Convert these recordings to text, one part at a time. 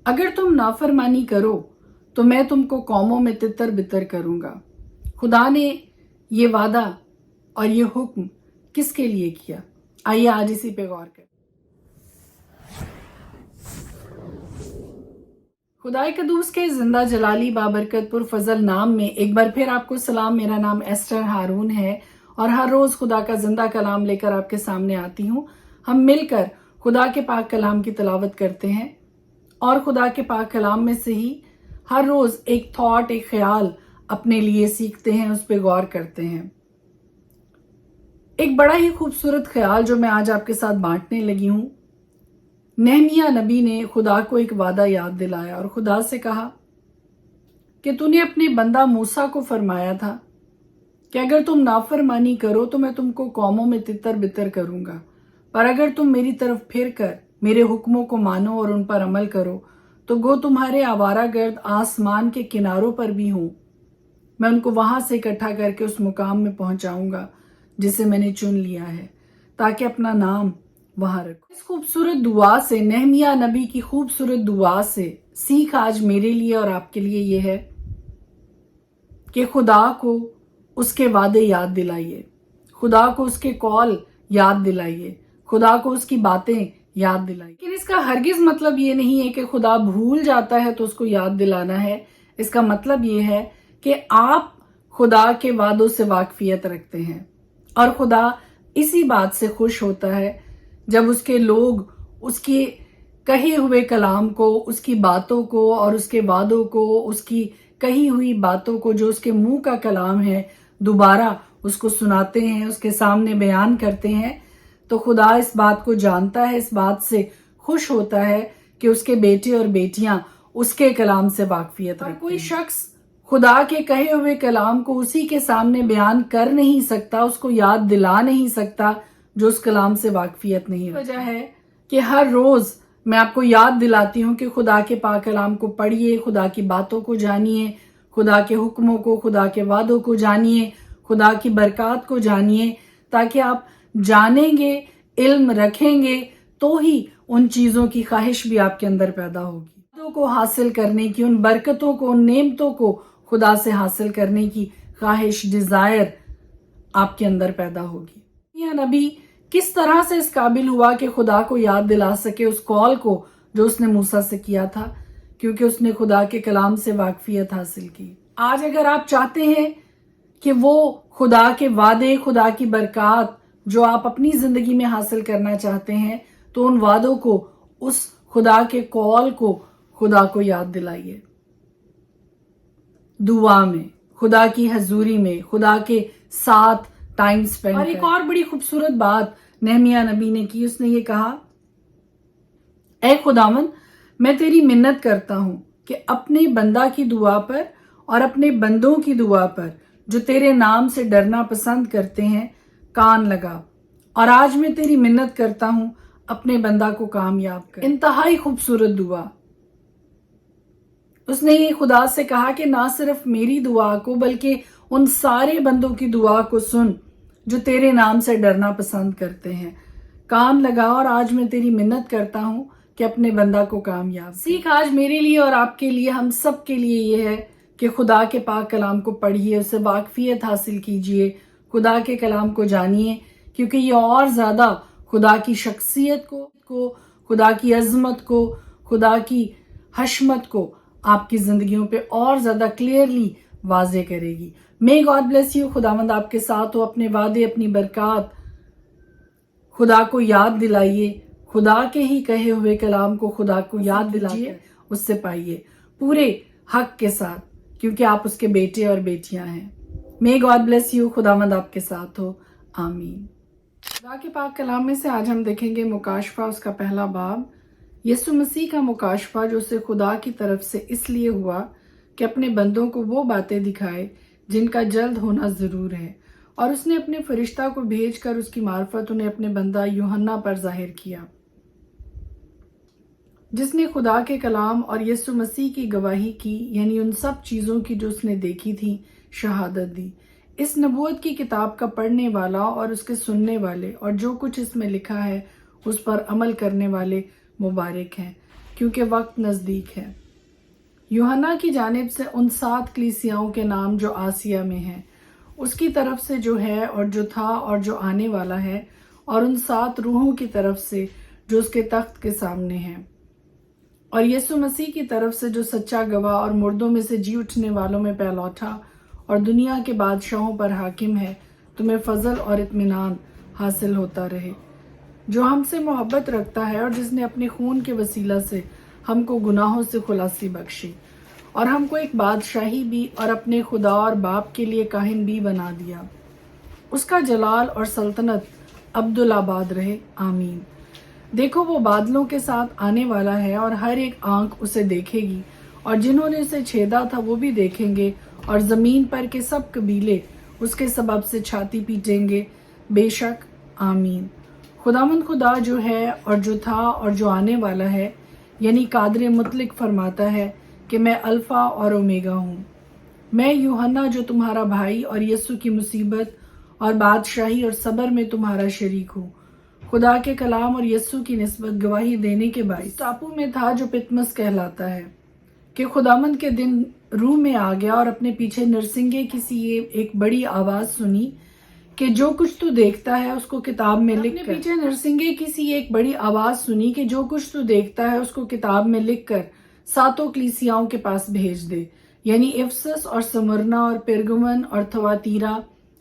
اگر تم نافرمانی کرو تو میں تم کو قوموں میں تتر بتر کروں گا۔ خدا نے یہ وعدہ اور یہ حکم کس کے لیے کیا؟ آئیے آج اسی پہ غور کریں۔ خدائے قدوس کے زندہ جلالی بابرکت پرفضل نام میں ایک بار پھر آپ کو سلام۔ میرا نام ایسٹر ہارون ہے اور ہر روز خدا کا زندہ کلام لے کر آپ کے سامنے آتی ہوں۔ ہم مل کر خدا کے پاک کلام کی تلاوت کرتے ہیں اور خدا کے پاک کلام میں سے ہی ہر روز ایک تھاٹ، ایک خیال اپنے لیے سیکھتے ہیں، اس پہ غور کرتے ہیں۔ ایک بڑا ہی خوبصورت خیال جو میں آج آپ کے ساتھ بانٹنے لگی ہوں۔ نہمیہ نبی نے خدا کو ایک وعدہ یاد دلایا اور خدا سے کہا کہ تو نے اپنے بندہ موسیٰ کو فرمایا تھا کہ اگر تم نافرمانی کرو تو میں تم کو قوموں میں تتر بتر کروں گا، پر اگر تم میری طرف پھر کر میرے حکموں کو مانو اور ان پر عمل کرو تو گو تمہارے آوارہ گرد آسمان کے کناروں پر بھی ہوں، میں ان کو وہاں سے اکٹھا کر کے اس مقام میں پہنچاؤں گا جسے میں نے چن لیا ہے تاکہ اپنا نام وہاں رکھو۔ اس خوبصورت دعا سے، نہمیہ نبی کی خوبصورت دعا سے سیکھ آج میرے لیے اور آپ کے لیے یہ ہے کہ خدا کو اس کے وعدے یاد دلائیے، خدا کو اس کے قول یاد دلائیے، خدا کو اس کی باتیں یاد دلائیے۔ لیکن اس کا ہرگز مطلب یہ نہیں ہے کہ خدا بھول جاتا ہے تو اس کو یاد دلانا ہے۔ اس کا مطلب یہ ہے کہ آپ خدا کے وعدوں سے واقفیت رکھتے ہیں اور خدا اسی بات سے خوش ہوتا ہے جب اس کے لوگ اس کے کہے ہوئے کلام کو، اس کی باتوں کو اور اس کے وعدوں کو، اس کی کہی ہوئی باتوں کو جو اس کے منہ کا کلام ہے دوبارہ اس کو سناتے ہیں، اس کے سامنے بیان کرتے ہیں۔ تو خدا اس بات کو جانتا ہے، اس بات سے خوش ہوتا ہے کہ اس کے بیٹے اور بیٹیاں اس کے کلام سے واقفیت رکھتے ہیں۔ کوئی شخص خدا کے کہے ہوئے کلام کو اسی کے سامنے بیان کر نہیں سکتا، اس کو یاد دلا نہیں سکتا جو اس کلام سے واقفیت نہیں رکھتا۔ وجہ ہے کہ ہر روز میں آپ کو یاد دلاتی ہوں کہ خدا کے پاک کلام کو پڑھیے، خدا کی باتوں کو جانیے، خدا کے حکموں کو، خدا کے وعدوں کو جانیے، خدا کی برکات کو جانیے، تاکہ آپ جانیں گے، علم رکھیں گے تو ہی ان چیزوں کی خواہش بھی آپ کے اندر پیدا ہوگی۔ وعدوں کو حاصل کرنے کی، ان برکتوں کو، ان نعمتوں کو خدا سے حاصل کرنے کی خواہش، ڈیزائر آپ کے اندر پیدا ہوگی۔ یہ نبی کس طرح سے اس قابل ہوا کہ خدا کو یاد دلا سکے اس قول کو جو اس نے موسیٰ سے کیا تھا؟ کیونکہ اس نے خدا کے کلام سے واقفیت حاصل کی۔ آج اگر آپ چاہتے ہیں کہ وہ خدا کے وعدے، خدا کی برکات جو آپ اپنی زندگی میں حاصل کرنا چاہتے ہیں، تو ان وعدوں کو، اس خدا کے قول کو خدا کو یاد دلائیے، دعا میں، خدا کی حضوری میں، خدا کے ساتھ ٹائم سپینڈ کریں۔ اور ایک اور بڑی خوبصورت بات نہمیہ نبی نے کی، اس نے یہ کہا، اے خداوند میں تیری منت کرتا ہوں کہ اپنے بندہ کی دعا پر اور اپنے بندوں کی دعا پر جو تیرے نام سے ڈرنا پسند کرتے ہیں کان لگا، اور آج میں تیری منت کرتا ہوں اپنے بندہ کو کامیاب کر۔ انتہائی خوبصورت دعا۔ اس نے یہ خدا سے کہا کہ نہ صرف میری دعا کو بلکہ ان سارے بندوں کی دعا کو سن جو تیرے نام سے ڈرنا پسند کرتے ہیں، کان لگا، اور آج میں تیری منت کرتا ہوں کہ اپنے بندہ کو کامیاب۔ سیکھ آج میرے لیے اور آپ کے لیے، ہم سب کے لیے یہ ہے کہ خدا کے پاک کلام کو پڑھیے، اس سے واقفیت حاصل کیجئے، خدا کے کلام کو جانیے، کیونکہ یہ اور زیادہ خدا کی شخصیت کو، خدا کی عظمت کو، خدا کی حشمت کو آپ کی زندگیوں پہ اور زیادہ کلیئرلی واضح کرے گی۔ May God bless you۔ خداوند آپ کے ساتھ ہو۔ اپنے وعدے، اپنی برکات خدا کو یاد دلائیے، خدا کے ہی کہے ہوئے کلام کو خدا کو یاد دلائیے، اس سے پائیے پورے حق کے ساتھ، کیونکہ آپ اس کے بیٹے اور بیٹیاں ہیں۔ May God bless you۔ خداوند آپ کے ساتھ ہو۔ آمین۔ خدا کے پاک کلام میں سے آج ہم دیکھیں گے مکاشفہ، اس کا پہلا باب، یسوع مسیح کا مکاشفہ جو اسے خدا کی طرف سے اس لیے ہوا کہ اپنے بندوں کو وہ باتیں دکھائے جن کا جلد ہونا ضرور ہے، اور اس نے اپنے فرشتہ کو بھیج کر اس کی معرفت انہیں اپنے بندہ یوحنا پر ظاہر کیا، جس نے خدا کے کلام اور یسوع مسیح کی گواہی کی، یعنی ان سب چیزوں کی جو اس نے دیکھی تھی شہادت دی۔ اس نبوت کی کتاب کا پڑھنے والا اور اس کے سننے والے اور جو کچھ اس میں لکھا ہے اس پر عمل کرنے والے مبارک ہیں، کیونکہ وقت نزدیک ہے۔ یوحنا کی جانب سے ان 7 کلیسیاؤں کے نام جو آسیہ میں ہیں، اس کی طرف سے جو ہے اور جو تھا اور جو آنے والا ہے، اور ان 7 روحوں کی طرف سے جو اس کے تخت کے سامنے ہیں، اور یسوع مسیح کی طرف سے جو سچا گواہ اور مردوں میں سے جی اٹھنے والوں میں پہلوٹا اور دنیا کے بادشاہوں پر حاکم ہے، تمہیں فضل اور اطمینان حاصل ہوتا رہے، جو ہم سے محبت رکھتا ہے اور جس نے اپنے خون کے وسیلہ سے ہم کو گناہوں سے خلاصی بخشی اور ہم کو ایک بادشاہی بھی اور اپنے خدا اور باپ کے لیے کاہن بھی بنا دیا۔ اس کا جلال اور سلطنت عبدالآباد رہے، آمین۔ دیکھو وہ بادلوں کے ساتھ آنے والا ہے اور ہر ایک آنکھ اسے دیکھے گی، اور جنہوں نے اسے چھیدا تھا وہ بھی دیکھیں گے، اور زمین پر کے سب قبیلے اس کے سبب سے چھاتی پیٹیں گے، بے شک، آمین۔ خداوند خدا جو ہے اور جو تھا اور جو آنے والا ہے، یعنی قادر مطلق فرماتا ہے کہ میں الفا اور اومیگا ہوں۔ میں یوحنا جو تمہارا بھائی اور یسوع کی مصیبت اور بادشاہی اور صبر میں تمہارا شریک ہوں، خدا کے کلام اور یسوع کی نسبت گواہی دینے کے باعث ٹاپو میں تھا جو پتمس کہلاتا ہے، کہ خداوند کے دن روح میں آ گیا اور اپنے پیچھے نرسنگے کی سی ایک بڑی آواز سنی کہ جو کچھ تو دیکھتا ہے اس کو کتاب میں لکھ کر، اپنے پیچھے نرسنگے کی سی ایک بڑی آواز سنی کہ جو کچھ تو دیکھتا ہے اس کو کتاب میں لکھ کر 7 کلیسیاؤں کے پاس بھیج دے، یعنی افسس اور سمرنا اور پرگمن اور تھواتیرا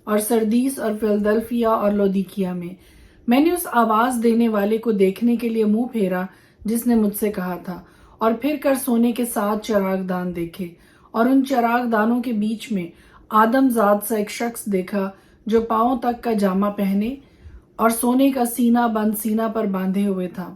اور سردیس اور فلدلفیا اور لودیکیا میں نے اس آواز دینے والے کو دیکھنے کے لیے منہ پھیرا جس نے مجھ سے کہا تھا، اور پھر کر سونے کے 7 چراغ دان دیکھے، اور ان چراغ دانوں کے بیچ میں آدم ذات سا ایک شخص دیکھا جو پاؤں تک کا جامہ پہنے اور سونے کا سینہ بند سینہ پر باندھے ہوئے تھا۔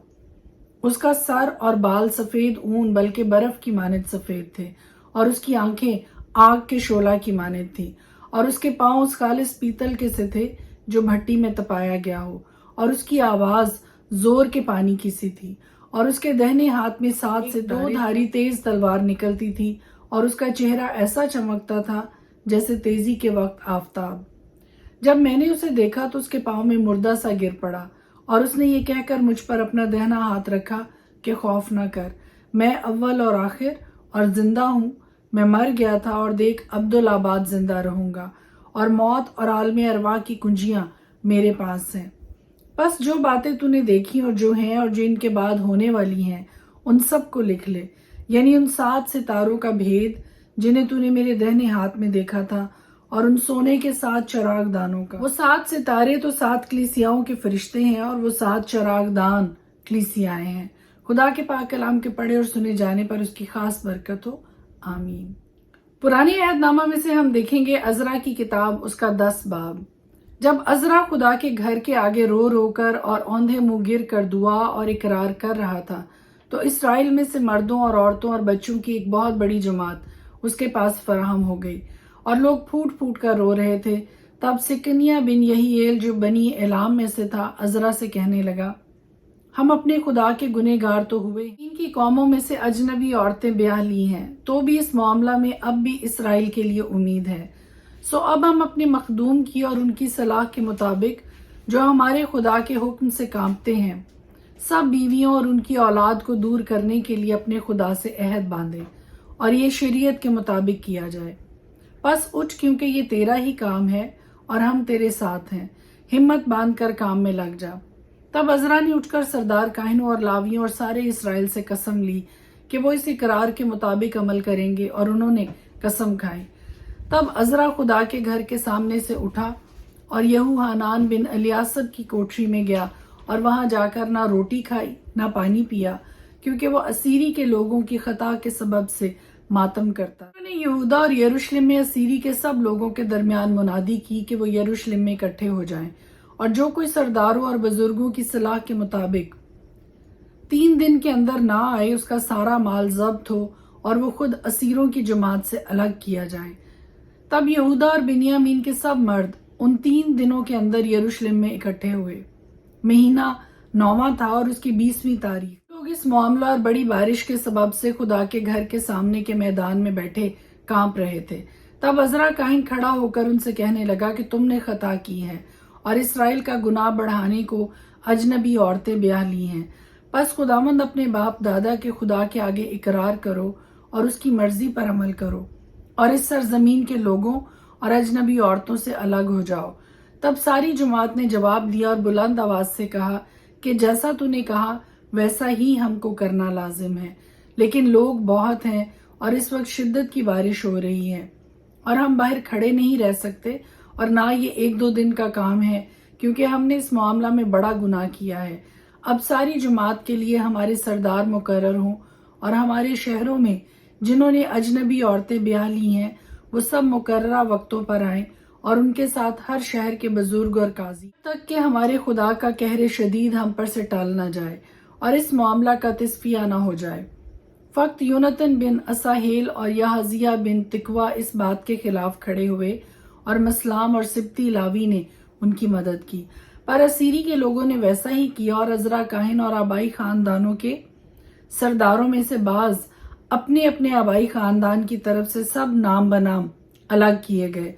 اس کا سر اور بال سفید اون بلکہ برف کی مانند سفید تھے، اور اس کی آنکھیں آگ کے شعلہ کی مانند تھیں، اور اس کے پاؤں اس خالص پیتل کے سے تھے جو بھٹی میں تپایا گیا ہو، اور اس کی آواز زور کے پانی کی سی تھی، اور اس کے دہنے ہاتھ میں 7 سے 2 دھاری تیز تلوار نکلتی تھی، اور اس کا چہرہ ایسا چمکتا تھا جیسے تیزی کے وقت آفتاب۔ جب میں نے اسے دیکھا تو اس کے پاؤں میں مردہ سا گر پڑا، اور اس نے یہ کہہ کر مجھ پر اپنا دہنا ہاتھ رکھا کہ خوف نہ کر، میں اول اور آخر اور زندہ ہوں، میں مر گیا تھا اور دیکھ عبدالآباد زندہ رہوں گا، اور موت اور عالم ارواح کی کنجیاں میرے پاس ہیں۔ بس جو باتیں تو نے دیکھی اور جو ہیں اور جو ان کے بعد ہونے والی ہیں ان سب کو لکھ لے، یعنی ان 7 ستاروں کا بھید جنہیں تو نے میرے دہنے ہاتھ میں دیکھا تھا، اور ان سونے کے 7 چراغ دانوں کا۔ وہ 7 ستارے تو 7 کلیسیاؤں کے فرشتے ہیں، اور وہ 7 چراغ دان کلیسیائیں ہیں۔ خدا کے پاک کلام کے پڑھے اور سنے جانے پر اس کی خاص برکت ہو، آمین۔ پرانے عہد نامہ میں سے ہم دیکھیں گے عزرا کی کتاب، اس کا 10 باب۔ جب عزرا خدا کے گھر کے آگے رو رو کر اور اوندھے منہ گر کر دعا اور اقرار کر رہا تھا، تو اسرائیل میں سے مردوں اور عورتوں اور بچوں کی ایک بہت بڑی جماعت اس کے پاس فراہم ہو گئی، اور لوگ پھوٹ پھوٹ کر رو رہے تھے۔ تب سکنیا بن یہییل جو بنی ایلام میں سے تھا عزرا سے کہنے لگا، ہم اپنے خدا کے گنہگار تو ہوئے، ان کی قوموں میں سے اجنبی عورتیں بیاہ لی ہیں، تو بھی اس معاملہ میں اب بھی اسرائیل کے لیے امید ہے۔ سو اب ہم اپنے مخدوم کی اور ان کی صلاح کے مطابق جو ہمارے خدا کے حکم سے کامتے ہیں، سب بیویوں اور ان کی اولاد کو دور کرنے کے لیے اپنے خدا سے عہد باندھیں، اور یہ شریعت کے مطابق کیا جائے۔ بس اٹھ، کیونکہ یہ تیرا ہی کام ہے اور ہم تیرے ساتھ ہیں، ہمت باندھ کر کام میں لگ جا۔ تب عزرا نے اٹھ کر سردار کاہنوں اور لاویوں اور سارے اسرائیل سے قسم لی کہ وہ اس اقرار کے مطابق عمل کریں گے، اور انہوں نے قسم کھائی۔ تب عزرا خدا کے گھر کے سامنے سے اٹھا اور یہوحنان بن الیاسب کی کوٹری میں گیا، اور وہاں جا کر نہ روٹی کھائی نہ پانی پیا، کیونکہ وہ اسیری کے لوگوں کی خطا کے سبب سے ماتم کرتا۔ انہوں نے یہودا اور یروشلم میں اسیری کے سب لوگوں کے درمیان منادی کی کہ وہ یروشلم میں اکٹھے ہو جائیں، اور جو کوئی سرداروں اور بزرگوں کی صلاح کے مطابق 3 دن کے اندر نہ آئے، اس کا سارا مال ضبط ہو اور وہ خود اسیروں کی جماعت سے الگ کیا جائے۔ تب یہودا اور بنیامین کے سب مرد ان 3 دنوں کے اندر یروشلم میں اکٹھے ہوئے۔ مہینہ 9واں تھا اور اس کی 20ویں تاریخ۔ لوگ اس معاملہ اور بڑی بارش کے سبب سے خدا کے گھر کے سامنے کے میدان میں بیٹھے کانپ رہے تھے۔ تب عزرا کاہن کھڑا ہو کر ان سے کہنے لگا کہ تم نے خطا کی ہے اور اسرائیل کا گناہ بڑھانے کو اجنبی عورتیں بیاہ لی ہیں۔ پس خداوند اپنے باپ دادا کے خدا کے آگے اقرار کرو اور اس کی مرضی پر عمل کرو اور اس سرزمین کے لوگوں اور اجنبی عورتوں سے الگ ہو جاؤ۔ تب ساری جماعت نے جواب دیا اور بلند آواز سے کہا کہ جیسا تو نے کہا ویسا ہی ہم کو کرنا لازم ہے، لیکن لوگ بہت ہیں اور اس وقت شدت کی بارش ہو رہی ہے اور ہم باہر کھڑے نہیں رہ سکتے، اور نہ یہ 1-2 دن کا کام ہے، کیونکہ ہم نے اس معاملہ میں بڑا گناہ کیا ہے۔ اب ساری جماعت کے لیے ہمارے سردار مقرر ہوں، اور ہمارے شہروں میں جنہوں نے اجنبی عورتیں بیاہ لی ہیں وہ سب مقررہ وقتوں پر آئیں، اور ان کے ساتھ ہر شہر کے بزرگ اور قاضی، تک کہ ہمارے خدا کا قہر شدید ہم پر سے ٹال نہ جائے اور اس معاملہ کا تصفیہ نہ ہو جائے۔ فقط یونتن بن اساہیل اور یحزیہ بن تکوا اس بات کے خلاف کھڑے ہوئے، اور مسلام اور سبتی لاوی نے ان کی مدد کی۔ پر اسیری کے لوگوں نے ویسا ہی کیا، اور عزرا کاہن اور آبائی خاندانوں کے سرداروں میں سے بعض اپنے اپنے آبائی خاندان کی طرف سے سب نام بنام الگ کیے گئے،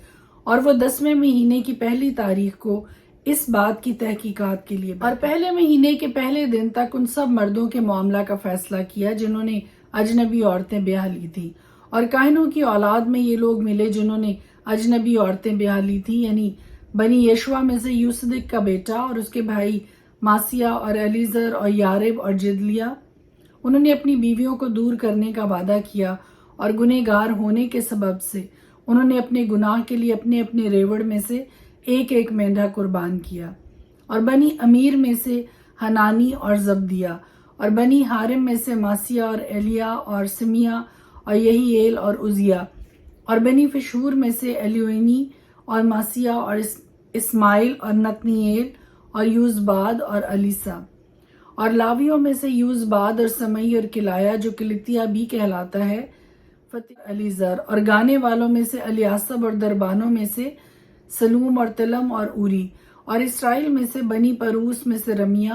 اور وہ 10ویں مہینے کی پہلی تاریخ کو اس بات کی تحقیقات کے لیے، اور پہلے مہینے کے پہلے دن تک ان سب مردوں کے معاملہ کا فیصلہ کیا جنہوں نے اجنبی عورتیں بیاہ لی تھی، اور کاہنوں کی اولاد میں یہ لوگ ملے جنہوں نے اجنبی عورتیں بیاہ لی تھی، یعنی بنی یشوا میں سے یوسدک کا بیٹا اور اس کے بھائی ماسیہ اور الیزر اور یارب اور جدلیہ۔ انہوں نے اپنی بیویوں کو دور کرنے کا وعدہ کیا، اور گنہگار ہونے کے سبب سے انہوں نے اپنے گناہ کے لیے اپنے اپنے ریوڑ میں سے ایک مینڈھا قربان کیا۔ اور بنی امیر میں سے حنانی اور زبدیہ، اور بنی حارم میں سے ماسیہ اور ایلیا اور سمیہ اور یہییل اور عزیہ، اور بنی فشور میں سے ایلیونی اور ماسیہ اور اسماعیل اور نتنییل اور یوزباد اور الیسا، اور لاویوں میں سے یوزباد اور سمئی اور کلایا جو کلتیہ بھی کہلاتا ہے، فتح الیزر، اور گانے والوں میں سے الیاسب، اور دربانوں میں سے سلوم اور تلم اور اوری، اور اسرائیل میں سے بنی پروس میں سے رمیہ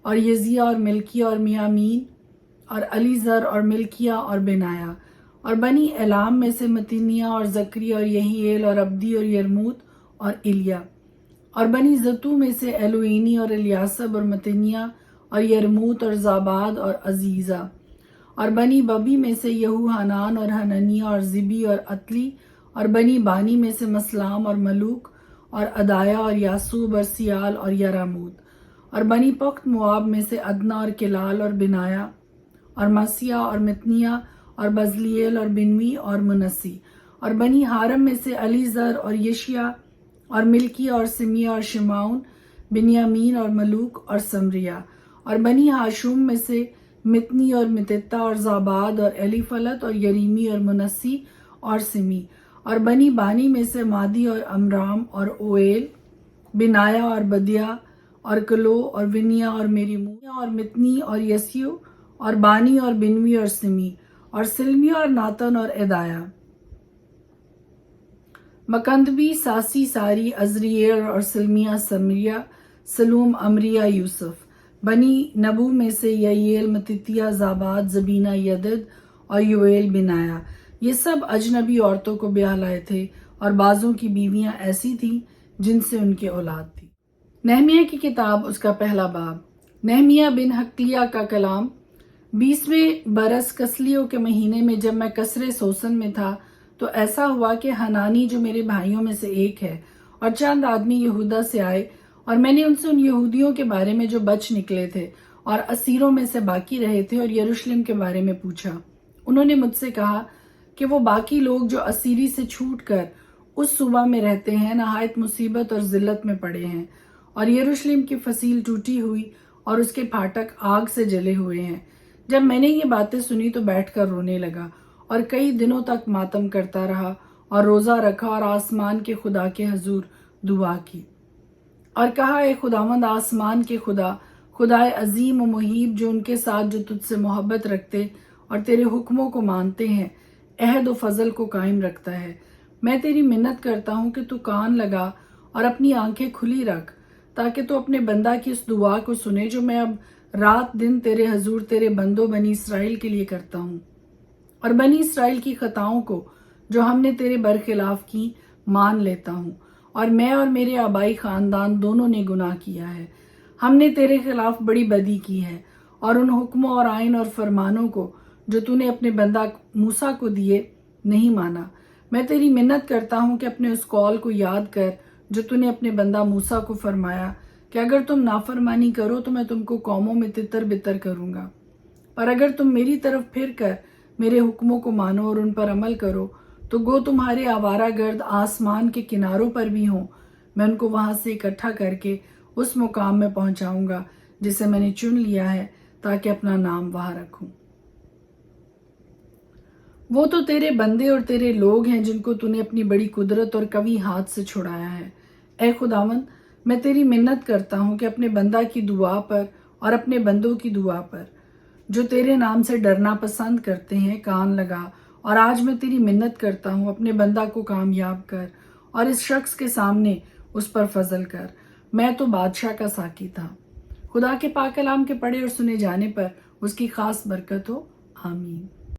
اور یزیہ اور ملکیہ اور میامین اور الیزر اور ملکیہ اور بنایا، اور بنی الام میں سے متنیہ اور زکری اور یہییل اور عبدی اور یرموت اور ایلیا، اور بنی زتو میں سے ایلوینی اور الیاسب اور متنیہ اور یرموت اور زاباد اور عزیزہ، اور بنی ببی میں سے یہو حنان اور حننیہ اور زبی اور اتلی، اور بنی بانی میں سے مسلام اور ملوک اور ادایا اور یاسوب اور سیال اور یراموت، اور بنی پخت مواب میں سے ادنا اور کلال اور بنایا اور مسیہ اور متنیہ اور بزلیل اور بنوی اور منسی، اور بنی حارم میں سے الیزر اور یشیا اور ملکیہ اور سمیہ اور شمعون، بنیامین اور ملوک اور سمریہ، اور بنی ہاشوم میں سے متنی اور متتا اور زاباد اور ایلی فلت اور یریمی اور منسی اور سمی، اور بنی بانی میں سے مادی اور امرام اور اویل، بنایا اور بدیا اور کلو اور ونیا اور میریمویا اور متنی اور یسیو اور بانی اور بنوی اور سمی، اور سلمی اور ناتن اور ادایا، مکندوی، ساسی، ساری، عزریل اور سلمیہ، سمریہ، سلوم، امریہ، یوسف، بنی نبو میں سے یعیل، متتیہ، زاباد، زبینہ، یدد اور یویل، بنایا۔ یہ سب اجنبی عورتوں کو بیاہ لائے تھے، اور بعضوں کی بیویاں ایسی تھیں جن سے ان کی اولاد تھی۔ نہمیہ کی کتاب، اس کا پہلا باب۔ نہمیہ بن حقلیہ کا کلام۔ 20ویں برس کسلیوں کے مہینے میں جب میں کسرے سوسن میں تھا تو ایسا ہوا کہ حنانی جو میرے بھائیوں میں سے ایک ہے اور چند آدمی یہودا سے آئے، اور میں نے ان سے ان یہودیوں کے بارے میں جو بچ نکلے تھے اور اسیروں میں سے باقی رہے تھے اور یروشلم کے بارے میں پوچھا۔ انہوں نے مجھ سے کہا کہ وہ باقی لوگ جو اسیری سے چھوٹ کر اس صوبہ میں رہتے ہیں نہایت مصیبت اور ذلت میں پڑے ہیں، اور یروشلم کی فصیل ٹوٹی ہوئی اور اس کے پھاٹک آگ سے جلے ہوئے ہیں۔ جب میں نے یہ باتیں سنی تو بیٹھ کر رونے لگا، اور کئی دنوں تک ماتم کرتا رہا اور روزہ رکھا اور آسمان کے خدا کے حضور دعا کی، اور کہا اے خداوند آسمان کے خدا، خدائے عظیم و محیب، جو ان کے ساتھ جو تجھ سے محبت رکھتے اور تیرے حکموں کو مانتے ہیں عہد و فضل کو قائم رکھتا ہے، میں تیری منت کرتا ہوں کہ تو کان لگا اور اپنی آنکھیں کھلی رکھ، تاکہ تو اپنے بندہ کی اس دعا کو سنے جو میں اب رات دن تیرے حضور تیرے بندوں بنی اسرائیل کے لیے کرتا ہوں، اور بنی اسرائیل کی خطاؤں کو جو ہم نے تیرے برخلاف کی مان لیتا ہوں، اور میں اور میرے آبائی خاندان دونوں نے گناہ کیا ہے، ہم نے تیرے خلاف بڑی بدی کی ہے، اور ان حکموں اور آئین اور فرمانوں کو جو تو نے اپنے بندہ موسیٰ کو دیے نہیں مانا۔ میں تیری منت کرتا ہوں کہ اپنے اس قول کو یاد کر جو تو نے اپنے بندہ موسیٰ کو فرمایا کہ اگر تم نافرمانی کرو تو میں تم کو قوموں میں تتر بتر کروں گا، اور اگر تم میری طرف پھر کر میرے حکموں کو مانو اور ان پر عمل کرو تو گو تمہارے آوارہ گرد آسمان کے کناروں پر بھی ہوں، میں ان کو وہاں سے اکٹھا کر کے اس مقام میں پہنچاؤں گا جسے میں نے چن لیا ہے تاکہ اپنا نام وہاں رکھوں۔ وہ تو تیرے بندے اور تیرے لوگ ہیں جن کو تو نے اپنی بڑی قدرت اور قوی ہاتھ سے چھڑایا ہے۔ اے خداوند، میں تیری منت کرتا ہوں کہ اپنے بندہ کی دعا پر اور اپنے بندوں کی دعا پر جو تیرے نام سے ڈرنا پسند کرتے ہیں کان لگا، اور آج میں تیری منت کرتا ہوں اپنے بندہ کو کامیاب کر اور اس شخص کے سامنے اس پر فضل کر۔ میں تو بادشاہ کا ساقی تھا۔ خدا کے پاک کلام کے پڑھے اور سنے جانے پر اس کی خاص برکت ہو، آمین۔